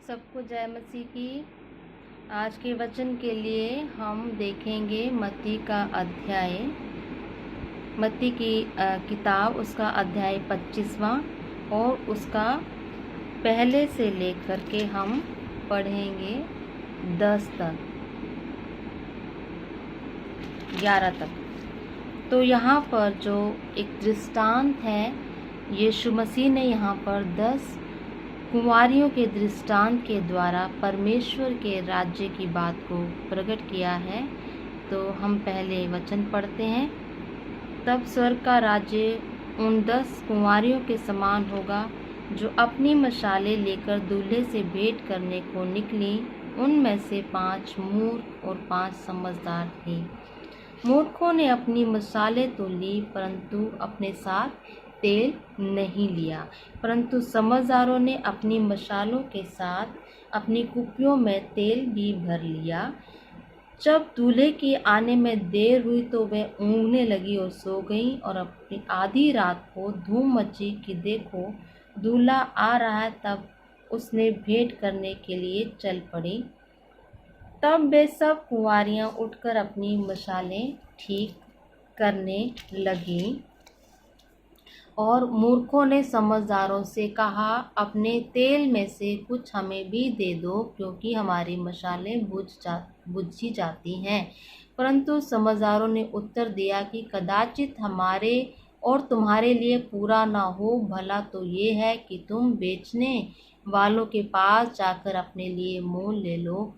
सबको जय मसीह की। आज के वचन के लिए हम देखेंगे मत्ती का अध्याय, मत्ती की किताब, उसका अध्याय 25वां और उसका पहले से लेकर के हम पढ़ेंगे 10 तक, 11 तक। तो यहाँ पर जो एक दृष्टांत है, यीशु मसीह ने यहाँ पर 10 कुंवारियों के दृष्टांत के द्वारा परमेश्वर के राज्य की बात को प्रकट किया है। तो हम पहले वचन पढ़ते हैं। तब स्वर्ग का राज्य उन 10 कुंवारियों के समान होगा जो अपनी मशालें लेकर दूल्हे से भेंट करने को निकली। उनमें से 5 मूर्ख और 5 समझदार थे। मूर्खों ने अपनी मशालें तो ली, परंतु अपने साथ तेल नहीं लिया। परंतु समझदारों ने अपनी मशालों के साथ अपनी कुप्पियों में तेल भी भर लिया। जब दूल्हे के आने में देर हुई तो वह ऊँघने लगी और सो गई। और अपनी आधी रात को धूम मची कि देखो दूल्हा आ रहा है, तब उसने भेंट करने के लिए चल पड़ी। तब वे सब कुंवारियां उठकर अपनी मशालें ठीक करने लगीं। और मूर्खों ने समझदारों से कहा, अपने तेल में से कुछ हमें भी दे दो, क्योंकि हमारी मशालें बुझी जाती हैं। परंतु समझदारों ने उत्तर दिया कि कदाचित हमारे और तुम्हारे लिए पूरा ना हो, भला तो ये है कि तुम बेचने वालों के पास जाकर अपने लिए मोल ले लो।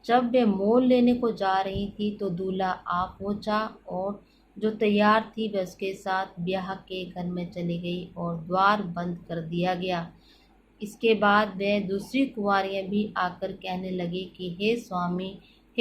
जब वे मोल लेने को जा रही थी तो दूल्हा आ पहुंचा, और जो तैयार थी वह उसके साथ ब्याह के घर में चली गई और द्वार बंद कर दिया गया। इसके बाद वह दूसरी कुंवारियां भी आकर कहने लगी कि हे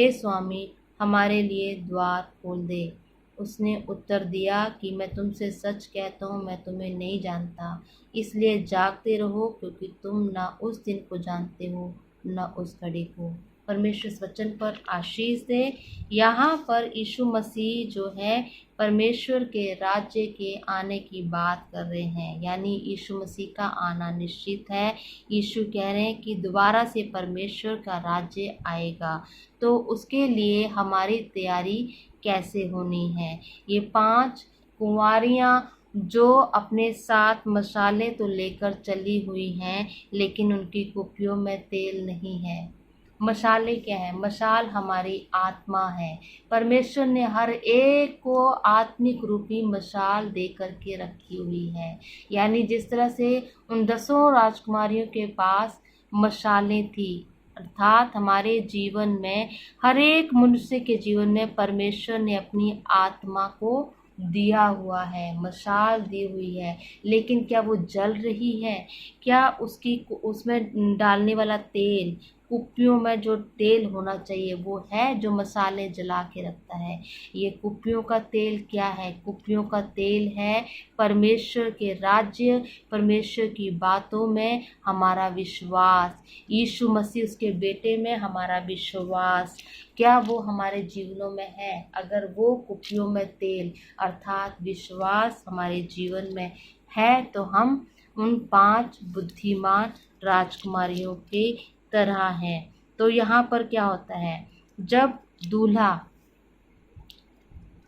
स्वामी, हमारे लिए द्वार खोल दे। उसने उत्तर दिया कि मैं तुमसे सच कहता हूँ, मैं तुम्हें नहीं जानता। इसलिए जागते रहो, क्योंकि तुम ना उस दिन को जानते हो न उस घड़ी को। परमेश्वर इस वचन पर आशीष दे। यहाँ पर यीशु मसीह जो है परमेश्वर के राज्य के आने की बात कर रहे हैं, यानी यीशु मसीह का आना निश्चित है। यीशु कह रहे हैं कि दोबारा से परमेश्वर का राज्य आएगा, तो उसके लिए हमारी तैयारी कैसे होनी है। ये 5 कुंवारियाँ जो अपने साथ मशालें तो लेकर चली हुई हैं, लेकिन उनकी कुप्पियों में तेल नहीं है। मशालें क्या है? मशाल हमारी आत्मा है। परमेश्वर ने हर एक को आत्मिक रूपी मशाल दे करके रखी हुई है। यानी जिस तरह से उन 10 राजकुमारियों के पास मशालें थी, अर्थात हमारे जीवन में, हर एक मनुष्य के जीवन में परमेश्वर ने अपनी आत्मा को दिया हुआ है, मशाल दी हुई है। लेकिन क्या वो जल रही है? क्या उसमें डालने वाला तेल, कुप्पियों में जो तेल होना चाहिए वो है जो मसाले जला के रखता है? ये कुप्पियों का तेल क्या है? कुप्पियों का तेल है परमेश्वर के राज्य, परमेश्वर की बातों में हमारा विश्वास, यीशु मसीह उसके बेटे में हमारा विश्वास। क्या वो हमारे जीवनों में है? अगर वो कुप्पियों में तेल अर्थात विश्वास हमारे जीवन में है, तो हम उन 5 बुद्धिमान राजकुमारियों के तरह है। तो यहाँ पर क्या होता है, जब दूल्हा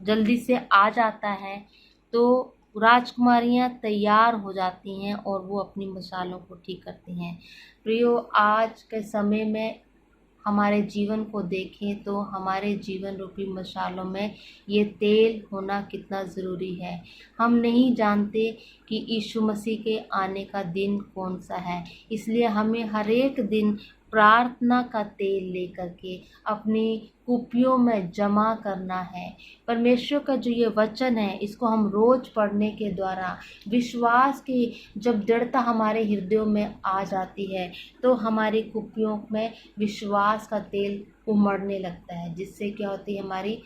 जल्दी से आ जाता है तो राजकुमारियाँ तैयार हो जाती हैं और वो अपनी मशालों को ठीक करती हैं। प्रियो, आज के समय में हमारे जीवन को देखें तो हमारे जीवन रूपी मशालों में ये तेल होना कितना ज़रूरी है। हम नहीं जानते कि यीशु मसीह के आने का दिन कौन सा है, इसलिए हमें हर एक दिन प्रार्थना का तेल लेकर के अपनी कुप्पियों में जमा करना है। परमेश्वर का जो ये वचन है, इसको हम रोज़ पढ़ने के द्वारा विश्वास की जब दृढ़ता हमारे हृदयों में आ जाती है, तो हमारी कुप्पियों में विश्वास का तेल उमड़ने लगता है, जिससे क्या होती है, हमारी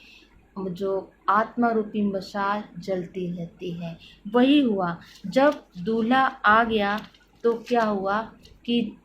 जो आत्मा रूपी मशाल जलती रहती है। वही हुआ जब दूल्हा आ गया, तो क्या हुआ कि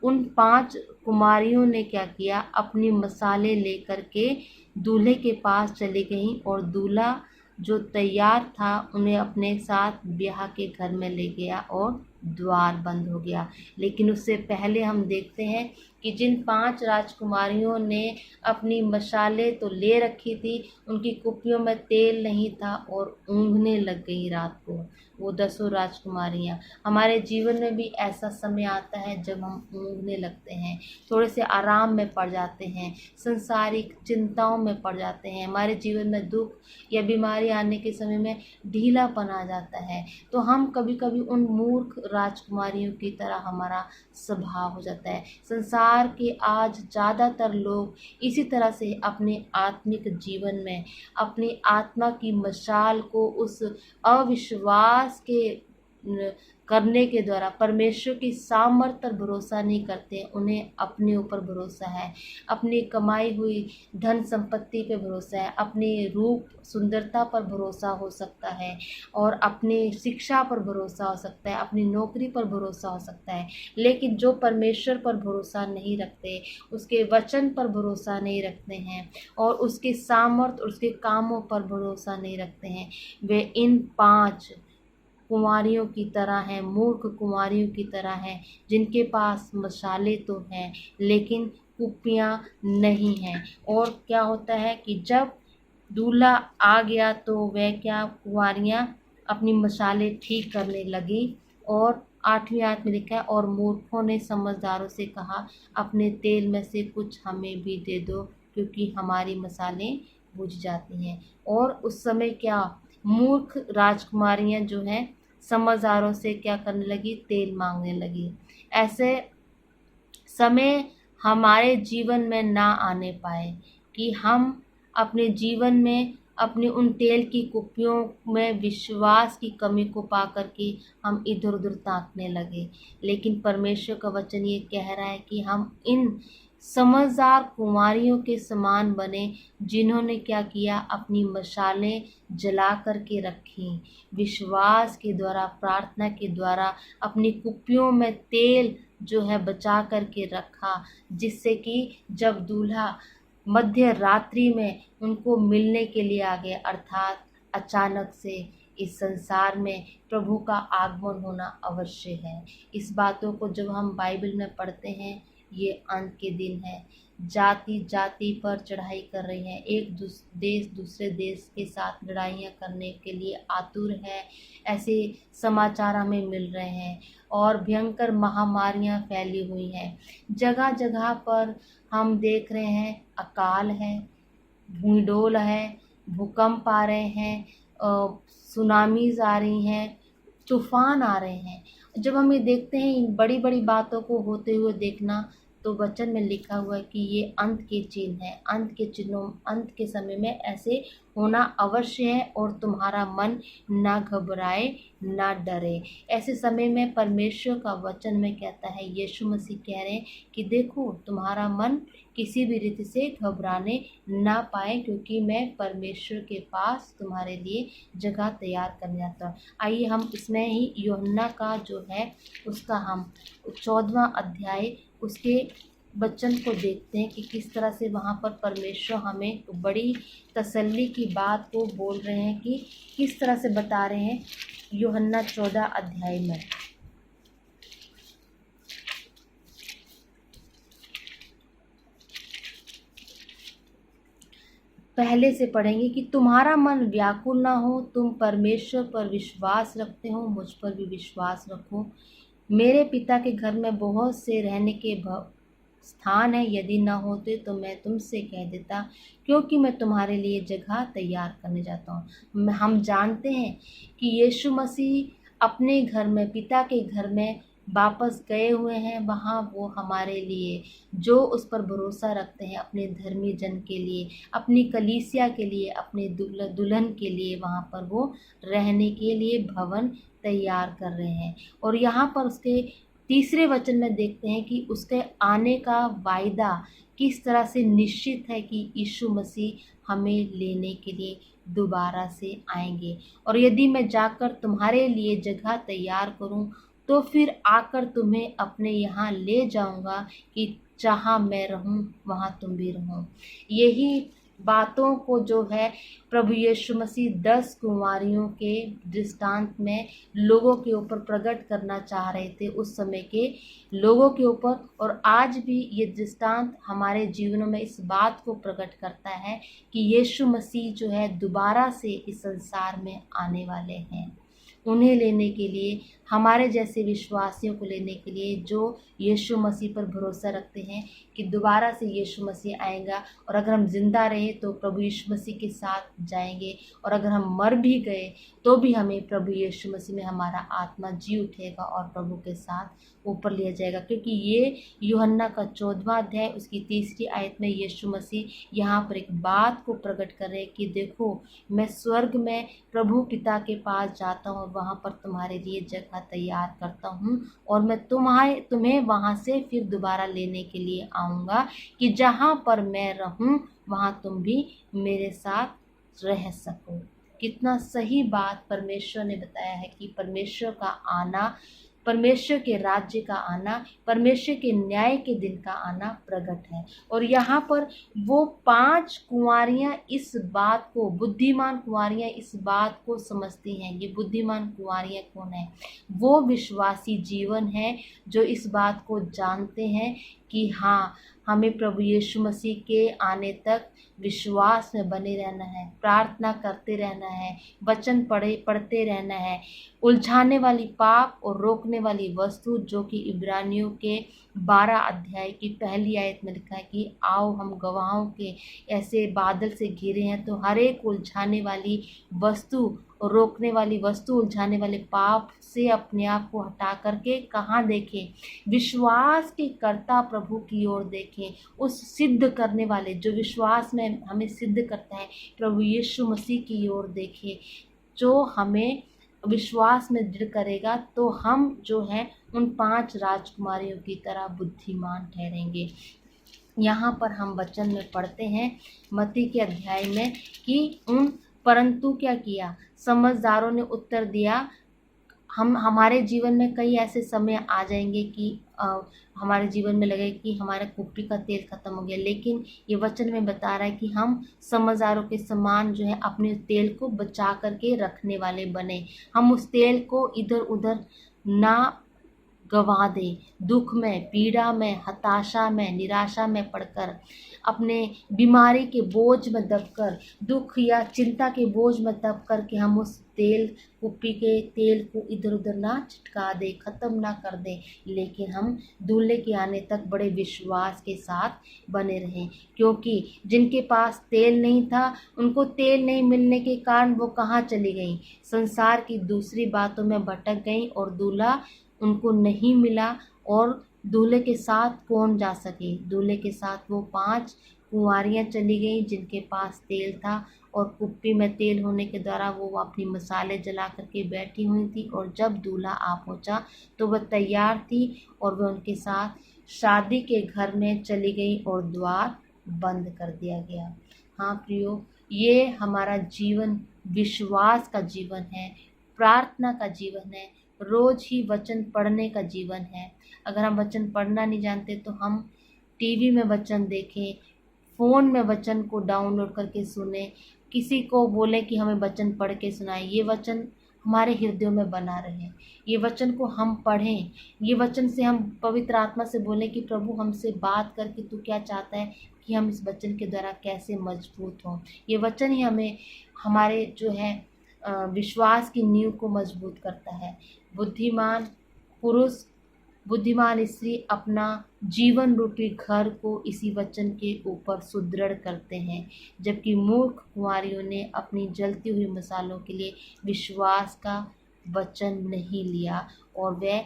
उन 5 कुमारियों ने क्या किया, अपनी मसाले लेकर के दूल्हे के पास चली गईं, और दूल्हा जो तैयार था उन्हें अपने साथ ब्याह के घर में ले गया और द्वार बंद हो गया। लेकिन उससे पहले हम देखते हैं कि जिन 5 राजकुमारियों ने अपनी मशालें तो ले रखी थी, उनकी कुप्पियों में तेल नहीं था और ऊँघने लग गई रात को वो 10 राजकुमारियाँ। हमारे जीवन में भी ऐसा समय आता है जब हम ऊँघने लगते हैं, थोड़े से आराम में पड़ जाते हैं, संसारिक चिंताओं में पड़ जाते हैं, हमारे जीवन में दुख या बीमारी आने के समय में ढीलापन आ जाता है। तो हम कभी कभी उन मूर्ख राजकुमारियों की तरह हमारा स्वभाव हो जाता है। संसार के आज ज़्यादातर लोग इसी तरह से अपने आत्मिक जीवन में अपनी आत्मा की मशाल को उस अविश्वास के करने के द्वारा परमेश्वर की सामर्थ्य पर भरोसा नहीं करते। उन्हें अपने ऊपर भरोसा है, अपनी कमाई हुई धन संपत्ति पे भरोसा है, अपनी रूप सुंदरता पर भरोसा हो सकता है और अपनी शिक्षा पर भरोसा हो सकता है, अपनी नौकरी पर भरोसा हो सकता है। लेकिन जो परमेश्वर पर भरोसा नहीं रखते, उसके वचन पर भरोसा नहीं रखते हैं और उसके सामर्थ्य और उसके कामों पर भरोसा नहीं रखते हैं, वे इन 5 कुंवारियों की तरह हैं, मूर्ख कुंवारियों की तरह हैं, जिनके पास मशाले तो हैं लेकिन कुप्पियाँ नहीं हैं। और क्या होता है कि जब दूल्हा आ गया तो वह क्या कुंवारियाँ अपनी मशाले ठीक करने लगी। और 8वीं आयत में लिखा है, और मूर्खों ने समझदारों से कहा, अपने तेल में से कुछ हमें भी दे दो, क्योंकि हमारी मसालें बुझ जाती हैं। और उस समय क्या मूर्ख राजकुमारियां जो हैं समझदारों से क्या करने लगी, तेल मांगने लगी। ऐसे समय हमारे जीवन में ना आने पाए कि हम अपने जीवन में अपनी उन तेल की कुप्पियों में विश्वास की कमी को पा करके हम इधर उधर ताकने लगे। लेकिन परमेश्वर का वचन ये कह रहा है कि हम इन समझदार कुंवारियों के समान बने, जिन्होंने क्या किया, अपनी मशालें जला करके रखी, विश्वास के द्वारा, प्रार्थना के द्वारा अपनी कुप्पियों में तेल जो है बचा करके रखा, जिससे कि जब दूल्हा मध्य रात्रि में उनको मिलने के लिए आ गए, अर्थात अचानक से इस संसार में प्रभु का आगमन होना अवश्य है। इस बातों को जब हम बाइबल में पढ़ते हैं, ये अंत के दिन है, जाति जाति पर चढ़ाई कर रही है, एक देश दूसरे देश के साथ लड़ाइयाँ करने के लिए आतुर है, ऐसे समाचार हमें मिल रहे हैं। और भयंकर महामारियाँ फैली हुई हैं, जगह जगह पर हम देख रहे हैं, अकाल है, भूडोल है, भूकंप आ रहे हैं, सुनामीज आ रही हैं, तूफान आ रहे हैं। जब हम ये देखते हैं इन बड़ी बड़ी बातों को होते हुए देखना, तो वचन में लिखा हुआ है कि ये अंत के चिन्ह है, अंत के चिन्हों, अंत के समय में ऐसे होना अवश्य है। और तुम्हारा मन ना घबराए ना डरे। ऐसे समय में परमेश्वर का वचन में कहता है, यीशु मसीह कह रहे हैं कि देखो तुम्हारा मन किसी भी रीति से घबराने ना पाए, क्योंकि मैं परमेश्वर के पास तुम्हारे लिए जगह तैयार करने आता हूँ। आइए हम इसमें ही यूहन्ना का जो है उसका हम 14वां अध्याय उसके वचन को देखते हैं कि किस तरह से वहाँ पर परमेश्वर हमें बड़ी तसल्ली की बात को बोल रहे हैं, कि किस तरह से बता रहे हैं। यूहन्ना 14 अध्याय में पहले से पढ़ेंगे कि तुम्हारा मन व्याकुल ना हो, तुम परमेश्वर पर विश्वास रखते हो, मुझ पर भी विश्वास रखो। मेरे पिता के घर में बहुत से रहने के स्थान है, यदि न होते तो मैं तुमसे कह देता, क्योंकि मैं तुम्हारे लिए जगह तैयार करने जाता हूँ। हम जानते हैं कि यीशु मसीह अपने घर में, पिता के घर में वापस गए हुए हैं। वहाँ वो हमारे लिए, जो उस पर भरोसा रखते हैं, अपने धर्मी जन के लिए, अपनी कलीसिया के लिए, अपने दुल्हन के लिए, वहाँ पर वो रहने के लिए भवन तैयार कर रहे हैं। और यहाँ पर उसके तीसरे वचन में देखते हैं कि उसके आने का वायदा किस तरह से निश्चित है, कि यीशु मसीह हमें लेने के लिए दोबारा से आएंगे। और यदि मैं जाकर तुम्हारे लिए जगह तैयार करूं, तो फिर आकर तुम्हें अपने यहाँ ले जाऊंगा, कि जहाँ मैं रहूं वहाँ तुम भी रहो। यही बातों को जो है प्रभु यीशु मसीह 10 कुंवारियों के दृष्टांत में लोगों के ऊपर प्रकट करना चाह रहे थे, उस समय के लोगों के ऊपर। और आज भी ये दृष्टांत हमारे जीवनों में इस बात को प्रकट करता है कि यीशु मसीह जो है दोबारा से इस संसार में आने वाले हैं, उन्हें लेने के लिए, हमारे जैसे विश्वासियों को लेने के लिए जो यीशु मसीह पर भरोसा रखते हैं कि दोबारा से यीशु मसीह आएगा। और अगर हम जिंदा रहे तो प्रभु यीशु मसीह के साथ जाएंगे, और अगर हम मर भी गए तो भी हमें प्रभु यीशु मसीह में हमारा आत्मा जी उठेगा और प्रभु के साथ ऊपर लिया जाएगा। क्योंकि ये यूहन्ना का 14वां अध्याय उसकी 3री आयत में यीशु मसीह यहाँ पर एक बात को प्रकट कर रहे हैं कि देखो, मैं स्वर्ग में प्रभु पिता के पास जाता हूँ और वहाँ पर तुम्हारे लिए जगह तैयार करता हूँ, और मैं तुम्हें वहाँ से फिर दोबारा लेने के लिए आऊँगा कि जहाँ पर मैं रहूँ वहाँ तुम भी मेरे साथ रह सको। कितना सही बात परमेश्वर ने बताया है कि परमेश्वर का आना, परमेश्वर के राज्य का आना, परमेश्वर के न्याय के दिन का आना प्रकट है। और यहाँ पर वो 5 कुंवारियाँ इस बात को, बुद्धिमान कुंवारियाँ इस बात को समझती हैं। ये बुद्धिमान कुंवारियाँ कौन है? वो विश्वासी जीवन है जो इस बात को जानते हैं कि हाँ, हमें प्रभु यीशु मसीह के आने तक विश्वास में बने रहना है, प्रार्थना करते रहना है, वचन पढ़ते रहना है। उलझाने वाली पाप और रोकने वाली वस्तु, जो कि इब्रानियों के 12 अध्याय की 1 आयत में लिखा है कि आओ हम गवाहों के ऐसे बादल से घिरे हैं, तो हर एक उलझाने वाली वस्तु और रोकने वाली वस्तु, उलझाने वाले पाप से अपने आप को हटा करके कहाँ देखें? विश्वास के कर्ता प्रभु की ओर देखें, उस सिद्ध करने वाले जो विश्वास में हमें सिद्ध करता है प्रभु यीशु मसीह की ओर देखें, जो हमें विश्वास में दृढ़ करेगा। तो हम जो है उन 5 राजकुमारियों की तरह बुद्धिमान ठहरेंगे। यहाँ पर हम वचन में पढ़ते हैं मत्ती के अध्याय में कि परंतु क्या किया? समझदारों ने उत्तर दिया। हमारे जीवन में कई ऐसे समय आ जाएंगे कि हमारे जीवन में लगे कि हमारे कुप्पी का तेल खत्म हो गया, लेकिन ये वचन में बता रहा है कि हम समझदारों के समान जो है अपने तेल को बचा करके रखने वाले बने। हम उस तेल को इधर उधर ना गवा दे, दुख में, पीड़ा में, हताशा में, निराशा में पड़कर, अपने बीमारी के बोझ में दबकर, दुख या चिंता के बोझ में दब कर के हम उस तेल, कुप्पी के तेल को इधर उधर ना छिटका दे, ख़त्म ना कर दे, लेकिन हम दूल्हे के आने तक बड़े विश्वास के साथ बने रहें। क्योंकि जिनके पास तेल नहीं था, उनको तेल नहीं मिलने के कारण वो कहाँ चली गई? संसार की दूसरी बातों में भटक गई और दूल्हा उनको नहीं मिला। और दूल्हे के साथ कौन जा सके? दूल्हे के साथ वो 5 कुंवारियाँ चली गईं जिनके पास तेल था, और कुप्पी में तेल होने के द्वारा वो अपनी मसाले जला करके बैठी हुई थी। और जब दूल्हा आ पहुँचा तो वह तैयार थी और वह उनके साथ शादी के घर में चली गई और द्वार बंद कर दिया गया। हाँ प्रियो, ये हमारा जीवन विश्वास का जीवन है, प्रार्थना का जीवन है, रोज ही वचन पढ़ने का जीवन है। अगर हम वचन पढ़ना नहीं जानते तो हम टीवी में वचन देखें, फ़ोन में वचन को डाउनलोड करके सुने, किसी को बोले कि हमें वचन पढ़ के सुनाए। ये वचन हमारे हृदयों में बना रहे, ये वचन को हम पढ़ें, ये वचन से हम पवित्र आत्मा से बोलें कि प्रभु हमसे बात करके तू क्या चाहता है कि हम इस वचन के द्वारा कैसे मजबूत हों। ये वचन ही हमें हमारे जो है विश्वास की नींव को मजबूत करता है। बुद्धिमान पुरुष, बुद्धिमान स्त्री अपना जीवन रूपी घर को इसी वचन के ऊपर सुदृढ़ करते हैं, जबकि मूर्ख कुंवारियों ने अपनी जलती हुई मसालों के लिए विश्वास का वचन नहीं लिया और वे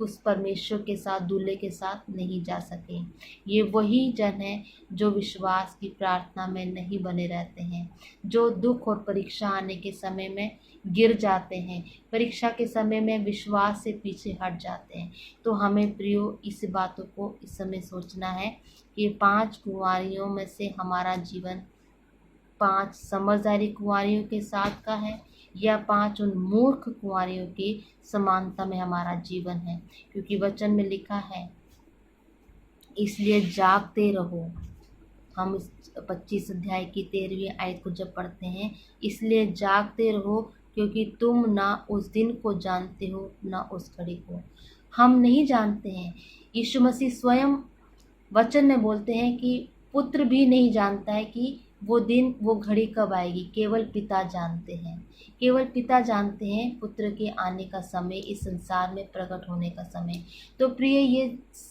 उस परमेश्वर के साथ, दूल्हे के साथ नहीं जा सके। ये वही जन है जो विश्वास की प्रार्थना में नहीं बने रहते हैं, जो दुख और परीक्षा आने के समय में गिर जाते हैं, परीक्षा के समय में विश्वास से पीछे हट जाते हैं। तो हमें प्रियो इस बातों को इस समय सोचना है कि 5 कुंवारियों में से हमारा जीवन 5 समझदारी कुंवारियों के साथ का है या 5 उन मूर्ख कुंवारियों की समानता में हमारा जीवन है। क्योंकि वचन में लिखा है, इसलिए जागते रहो, हम इस 25 अध्याय की 13वीं आयत को जब पढ़ते हैं, इसलिए जागते रहो क्योंकि तुम ना उस दिन को जानते हो ना उस घड़ी को। हम नहीं जानते हैं। यीशु मसीह स्वयं वचन में बोलते हैं कि पुत्र भी नहीं जानता है कि वो दिन वो घड़ी कब आएगी, केवल पिता जानते हैं। केवल पिता जानते हैं पुत्र के आने का समय, इस संसार में प्रकट होने का समय। तो प्रिय, ये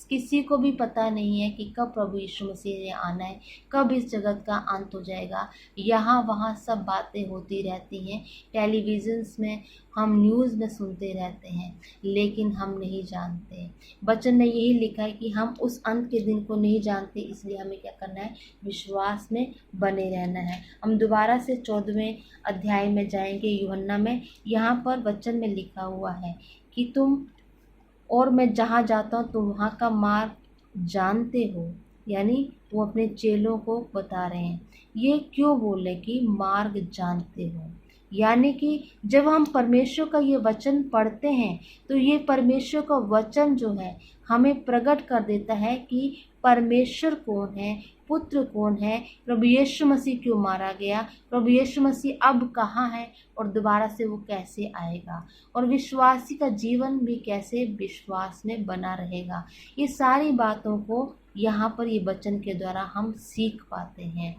किसी को भी पता नहीं है कि कब प्रभु यीशु मसीह ने आना है, कब इस जगत का अंत हो जाएगा। यहाँ वहाँ सब बातें होती रहती हैं, टेलीविजन्स में हम न्यूज़ में सुनते रहते हैं, लेकिन हम नहीं जानते। वचन में यही लिखा है कि हम उस अंत के दिन को नहीं जानते, इसलिए हमें क्या करना है, विश्वास में बने रहना है। हम दोबारा से 14वें अध्याय में जाएंगे, यूहन्ना में। यहाँ पर वचन में लिखा हुआ है कि तुम और मैं जहाँ जाता हूँ तुम वहाँ का मार्ग जानते हो, यानी वो अपने चेलों को बता रहे हैं। ये क्यों बोले कि मार्ग जानते हो, यानी कि जब हम परमेश्वर का ये वचन पढ़ते हैं तो ये परमेश्वर का वचन जो है हमें प्रकट कर देता है कि परमेश्वर कौन है, पुत्र कौन है, प्रभु यीशु मसीह क्यों मारा गया, प्रभु यीशु मसीह अब कहाँ है और दोबारा से वो कैसे आएगा, और विश्वासी का जीवन भी कैसे विश्वास में बना रहेगा। ये सारी बातों को यहाँ पर ये वचन के द्वारा हम सीख पाते हैं।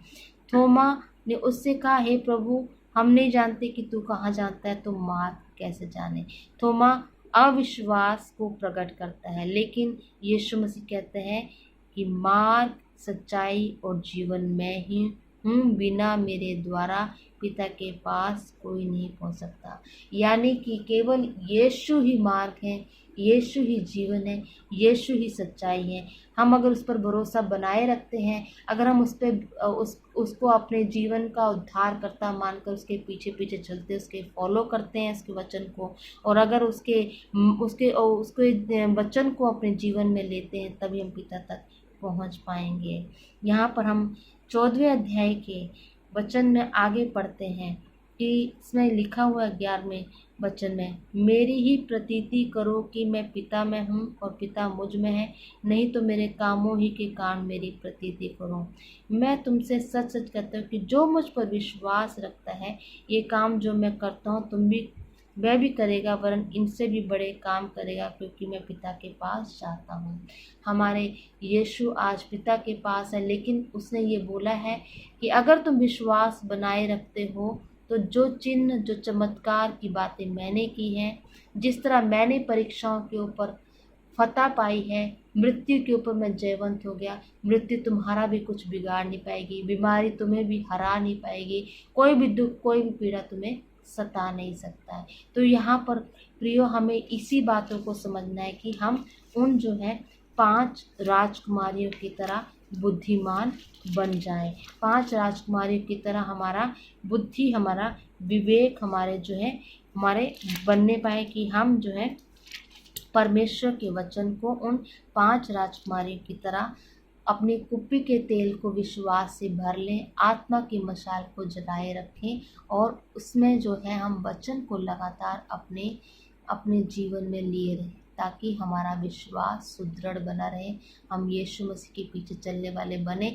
थोमा ने उससे कहा, हे प्रभु, हम नहीं जानते कि तू कहाँ जानता है, तो मार्ग कैसे जाने। थोमा अविश्वास को प्रकट करता है, लेकिन यीशु मसीह कहते हैं कि मार्ग, सच्चाई और जीवन मैं ही हूँ, बिना मेरे द्वारा पिता के पास कोई नहीं पहुँच सकता। यानी कि केवल यीशु ही मार्ग है, यीशु ही जीवन है, यीशु ही सच्चाई है। हम अगर उस पर भरोसा बनाए रखते हैं, अगर हम उसको अपने जीवन का उद्धारकर्ता मानकर उसके पीछे पीछे चलते, उसके फॉलो करते हैं उसके वचन को, और अगर उसके वचन को अपने जीवन में लेते हैं, तभी हम पिता तक पहुंच पाएंगे। यहाँ पर हम 14वें अध्याय के वचन में आगे पढ़ते हैं कि इसमें लिखा हुआ 11वें वचन में, मेरी ही प्रतीति करो कि मैं पिता में हूँ और पिता मुझ में है, नहीं तो मेरे कामों ही के कारण मेरी प्रतीति करो। मैं तुमसे सच सच कहता हूँ कि जो मुझ पर विश्वास रखता है, ये काम जो मैं करता हूँ वह भी करेगा, वरन इनसे भी बड़े काम करेगा, क्योंकि मैं पिता के पास जाता हूँ। हमारे यीशु आज पिता के पास है, लेकिन उसने ये बोला है कि अगर तुम विश्वास बनाए रखते हो तो जो चिन्ह, जो चमत्कार की बातें मैंने की हैं, जिस तरह मैंने परीक्षाओं के ऊपर फतह पाई है, मृत्यु के ऊपर मैं जयवंत हो गया, मृत्यु तुम्हारा भी कुछ बिगाड़ नहीं पाएगी, बीमारी तुम्हें भी हरा नहीं पाएगी, कोई भी दुख, कोई भी पीड़ा तुम्हें सता नहीं सकता है। तो यहाँ पर प्रियो, हमें इसी बातों को समझना है कि हम उन जो है 5 राजकुमारियों की तरह बुद्धिमान बन जाएं। 5 राजकुमारियों की तरह हमारा बुद्धि, हमारा विवेक, हमारे जो है हमारे बनने पाए कि हम जो है परमेश्वर के वचन को उन 5 राजकुमारियों की तरह अपनी कुप्पी के तेल को विश्वास से भर लें, आत्मा की मशाल को जलाए रखें, और उसमें जो है हम वचन को लगातार अपने जीवन में लिए रहें, ताकि हमारा विश्वास सुदृढ़ बना रहे, हम यीशु मसीह के पीछे चलने वाले बने,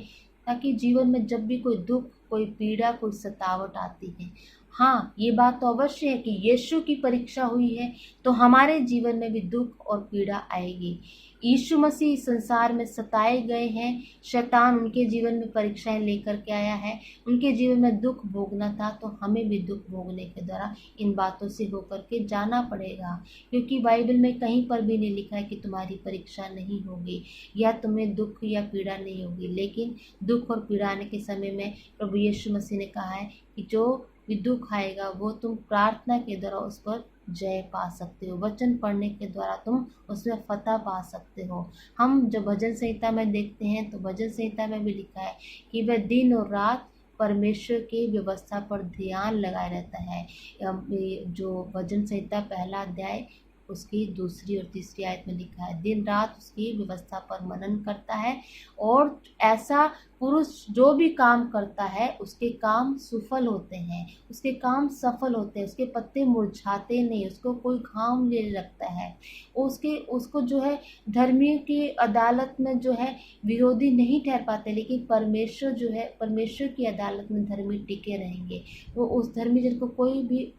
ताकि जीवन में जब भी कोई दुख, कोई पीड़ा, कोई सतावट आती है, हाँ, ये बात तो अवश्य है कि यीशु की परीक्षा हुई है तो हमारे जीवन में भी दुख और पीड़ा आएगी। यीशु मसीह इस संसार में सताए गए हैं, शैतान उनके जीवन में परीक्षाएं लेकर के आया है, उनके जीवन में दुख भोगना था, तो हमें भी दुख भोगने के द्वारा इन बातों से होकर के जाना पड़ेगा, क्योंकि बाइबल में कहीं पर भी नहीं लिखा है कि तुम्हारी परीक्षा नहीं होगी या तुम्हें दुख या पीड़ा नहीं होगी, लेकिन दुख और पीड़ा आने के समय में प्रभु यीशु मसीह ने कहा है कि जो भी दुख आएगा वो तुम प्रार्थना के द्वारा उस पर जय पा सकते हो, वचन पढ़ने के द्वारा तुम उसमें फतह पा सकते हो। हम जब भजन संहिता में देखते हैं तो भजन संहिता में भी लिखा है कि वह दिन और रात परमेश्वर की व्यवस्था पर ध्यान लगाए रहता है। जो भजन संहिता 1 अध्याय उसकी दूसरी और तीसरी आयत में लिखा है, दिन रात उसकी व्यवस्था पर मनन करता है, और ऐसा पुरुष जो भी काम करता है उसके काम सुफल होते हैं, उसके काम सफल होते हैं, उसके पत्ते मुरझाते नहीं, उसको कोई घाव नहीं लगता है, उसको जो है धर्मियों की अदालत में जो है विरोधी नहीं ठहर पाते, लेकिन परमेश्वर जो है, परमेश्वर की अदालत में धर्मी टिके रहेंगे। वो उस धर्मी जन को कोई भी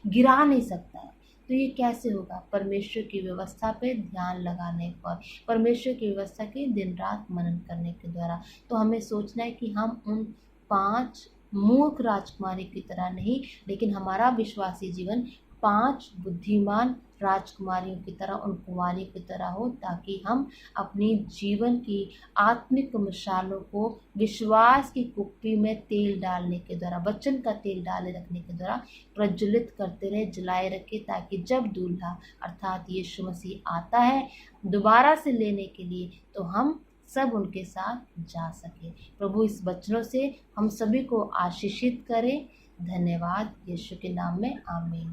गिरा नहीं सकता है। तो ये कैसे होगा? परमेश्वर की व्यवस्था पे ध्यान लगाने पर, परमेश्वर की व्यवस्था के दिन रात मनन करने के द्वारा। तो हमें सोचना है कि हम उन 5 मूर्ख राजकुमारी की तरह नहीं, लेकिन हमारा विश्वासी जीवन 5 बुद्धिमान राजकुमारियों की तरह, उन कुमारियों की तरह हो, ताकि हम अपनी जीवन की आत्मिक मशालों को विश्वास की कुप्पी में तेल डालने के द्वारा, वचन का तेल डाले रखने के द्वारा प्रज्वलित करते रहे, जलाए रखे, ताकि जब दूल्हा अर्थात यीशु मसीह आता है दोबारा से लेने के लिए, तो हम सब उनके साथ जा सके। प्रभु इस वचनों से हम सभी को आशीषित करे। धन्यवाद। यीशु के नाम में आमीन।